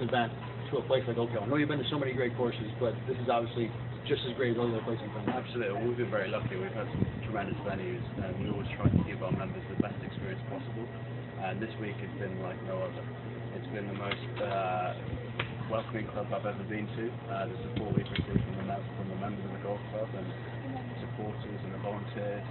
event to a place like Oak Hill? I know you've been to so many great courses, but this is obviously just as great as all the other places you've been. Absolutely. Well, we've been very lucky. We've had some tremendous venues, and we always try to give our members the best experience possible. And this week has been like no other. It's been the most welcoming club I've ever been to. The support we've received from the members of the golf club and supporters and the volunteers.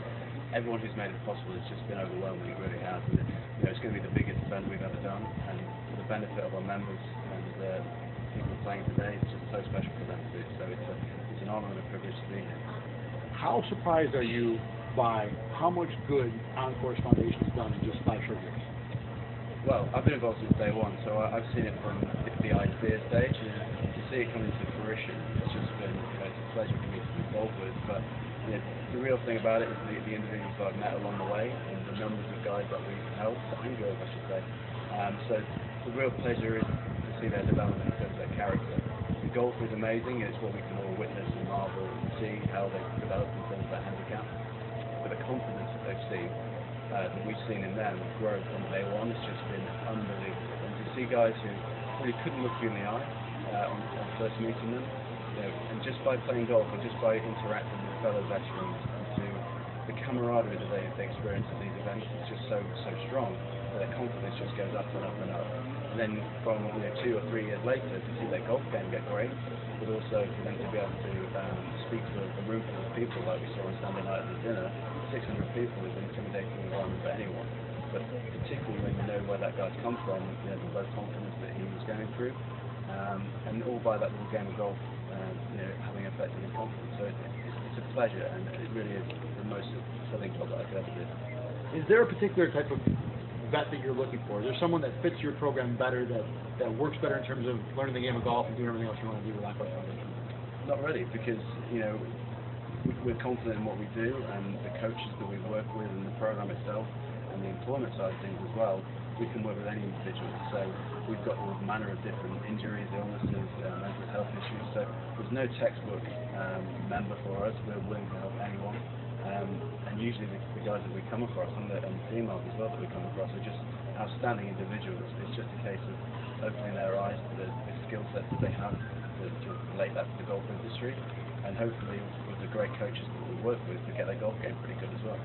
Everyone who's made it possible, it's just been overwhelming. It really has. And it's going to be the biggest event we've ever done, and for the benefit of our members and the people playing today, it's just so special for them too. So it's an honour and a privilege to be here. How surprised are you by how much good Encore's Foundation has done in just 5 short years? Well, I've been involved since day one, so I've seen it from the idea stage. To see it come into fruition, it's just been it's a pleasure for me to be involved with. But the real thing about it is the individuals that I've met along the way and the numbers of guys that we've helped, and girls I should say. So the real pleasure is to see their development in terms of their character. The golf is amazing, it's what we can all witness and marvel and see how they've developed in terms of their handicap. But the confidence that they've seen, that we've seen in them grow from day one, has just been unbelievable. And to see guys who really couldn't look you in the eye on first meeting them, and just by playing golf and just by interacting with fellow veterans, and the camaraderie that they experience at these events is just so strong that their confidence just goes up and up and up. And then from 2 or 3 years later, to see their golf game get great, but also for them to be able to speak to a room full of people like we saw on Sunday night at the dinner. 600 people is an intimidating environment for anyone, but particularly when you know where that guy's come from, the low confidence that he was going through, and all by that little game of golf, having affected his confidence. So it's a pleasure, and it really is the most fulfilling job that I could ever do. Is there a particular type of vet that you're looking for? Is there someone that fits your program better, that works better in terms of learning the game of golf and doing everything else you want to do with Encore's Foundation? Not really, because we're confident in what we do, and the coaches that we work with, and the program itself, and the employment side of things as well. We can work with any individual. So we've got all manner of different injuries, illnesses, mental health issues. So there's no textbook member for us. We're willing to help anyone. And usually the guys that we come across, and the females as well that we come across, are just outstanding individuals. It's just a case of opening their eyes to the skill sets that they have to relate that to the golf industry, and hopefully with the great coaches that we work with, to get their golf game pretty good as well.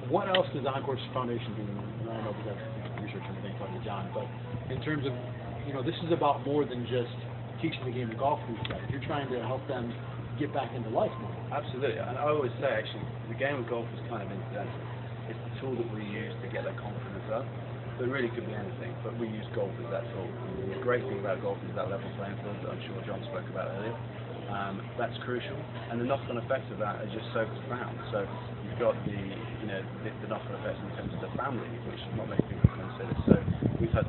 What else does Encore's Foundation do? I know we got research and everything talking to John, but in terms of, this is about more than just teaching the game of golf to these guys. You're trying to help them get back into life more. Absolutely, and I always say actually, the game of golf is kind of incidental. It's the tool that we use to get their confidence up. But it really could be anything, but we use golf as that tool. And the great thing about golf is that level playing field that I'm sure John spoke about earlier. That's crucial, and the knock-on effects of that are just so profound. So you've got the knock-on effects in terms of the family, which not many people consider. So we've had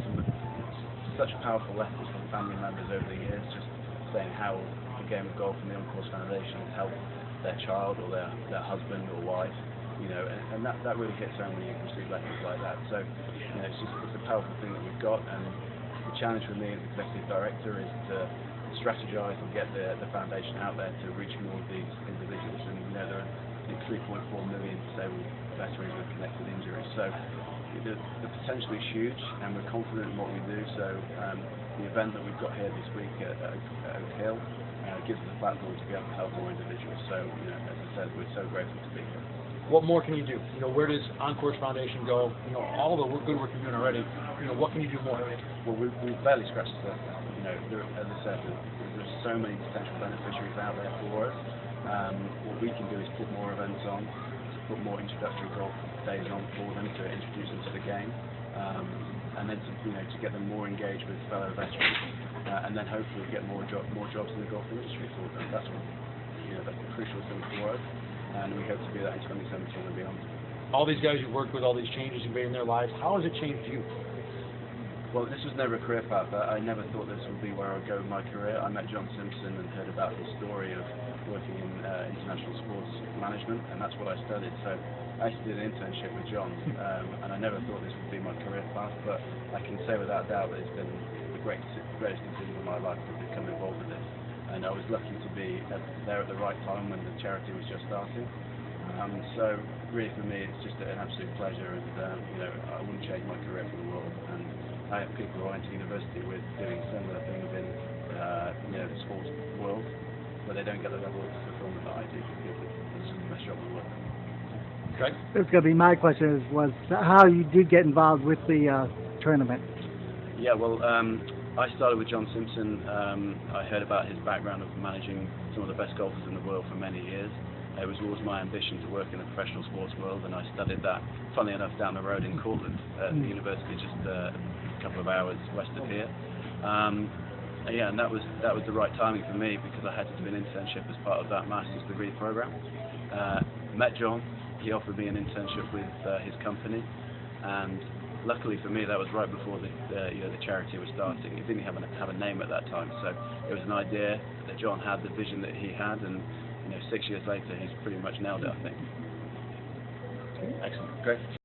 such powerful letters from family members over the years, just saying how the game of golf and the Encore's Foundation has helped their child or their husband or wife. And that really hits home when you receive letters like that. So it's a powerful thing that we've got, and the challenge for me as executive director is to strategize and get the foundation out there to reach more of these individuals. And there are 3.4 million disabled veterans with connected injuries. So the potential is huge, and we're confident in what we do. So the event that we've got here this week at Oak Hill gives us a platform to be able to help more individuals. So as I said, we're so grateful to be here. What more can you do? Where does Encore's Foundation go? All the good work you're doing already. What can you do more? Well, we've barely scratched the surface. As I said, there's so many potential beneficiaries out there for us. What we can do is put more events on, to put more introductory golf days on for them, to introduce them to the game, and then to get them more engaged with fellow veterans, and then hopefully get more jobs in the golf industry for them. That's that's the crucial thing for us. And we hope to do that in 2017 and beyond. All these guys you've worked with, all these changes you've made in their lives, how has it changed you? Well, this was never a career path. I never thought this would be where I would go with my career. I met John Simpson and heard about his story of working in international sports management, and that's what I studied. So I actually did an internship with John, and I never thought this would be my career path, but I can say without doubt that it's been the greatest decision of my life to become involved with this. And I was lucky to be there at the right time when the charity was just starting. So really for me it's just an absolute pleasure, and I wouldn't change my career for the world. And I have people who I went to university with doing similar don't get the level of fulfillment that I do because it's just the best job in the world. Greg? That's going to be my question, was how you did get involved with the tournament. Yeah, well, I started with John Simpson. I heard about his background of managing some of the best golfers in the world for many years. It was always my ambition to work in the professional sports world, and I studied that, funnily enough, down the road in Cortland at the university, just a couple of hours west of here. Yeah, and that was the right timing for me because I had to do an internship as part of that master's degree program. Met John. He offered me an internship with his company, and luckily for me, that was right before the charity was starting. It didn't have a name at that time, so it was an idea that John had, the vision that he had, and 6 years later, he's pretty much nailed it, I think. Excellent. Great.